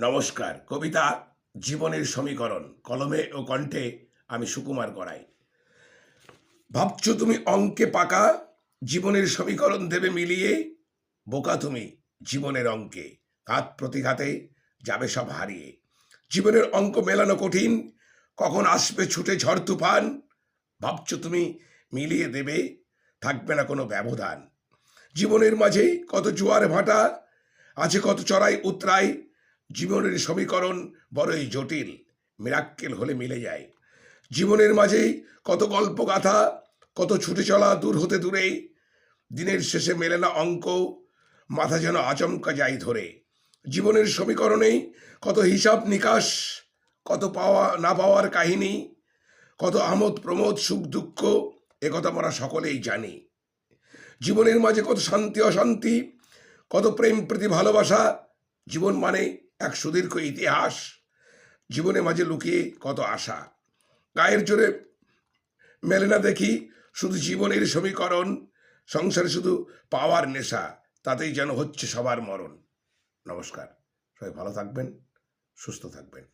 নমস্কার। কবিতা জীবনের সমীকরণ, কলমে ও কণ্ঠে আমি সুকুমার গড়াই। ভাবছো তুমি অঙ্কে পাকা, জীবনের সমীকরণ দেবে মিলিয়ে। বোকা তুমি জীবনের অঙ্কে, ঘাত প্রতিঘাতে যাবে সব হারিয়ে। জীবনের অঙ্ক মেলানো কঠিন, কখন আসবে ছুটে ঝড় তুফান। ভাবছো তুমি মিলিয়ে দেবে, থাকবে না কোনো ব্যবধান। জীবনের মাঝে কত জোয়ার ভাটা, আছে কত চড়াই উতরাই। জীবনের সমীকরণ বড়ই জটিল, মিরাক্কেল হলে মিলে যায়। জীবনের মাঝে কত গল্প গাথা, কত ছুটে চলা দূর হতে দূরে। দিনের শেষে মেলে না অঙ্ক, মাথা যেন আচমকা যায় ধরে। জীবনের সমীকরণেই কত হিসাব নিকাশ, কত পাওয়া না পাওয়ার কাহিনী, কত আমোদ প্রমোদ সুখ দুঃখ, একথা আমরা সকলেই জানি। জীবনের মাঝে কত শান্তি অশান্তি, কত প্রেম প্রীতি ভালোবাসা। জীবন মানে এক সুদীর্ঘ ইতিহাস, জীবনের মাঝে লুকিয়ে কত আশা। গায়ের জোরে মেলে না দেখি শুধু জীবনের সমীকরণ, সংসারে শুধু পাওয়ার নেশা, তাতেই যেন হচ্ছে সবার মরণ। নমস্কার, সবাই ভালো থাকবেন, সুস্থ থাকবেন।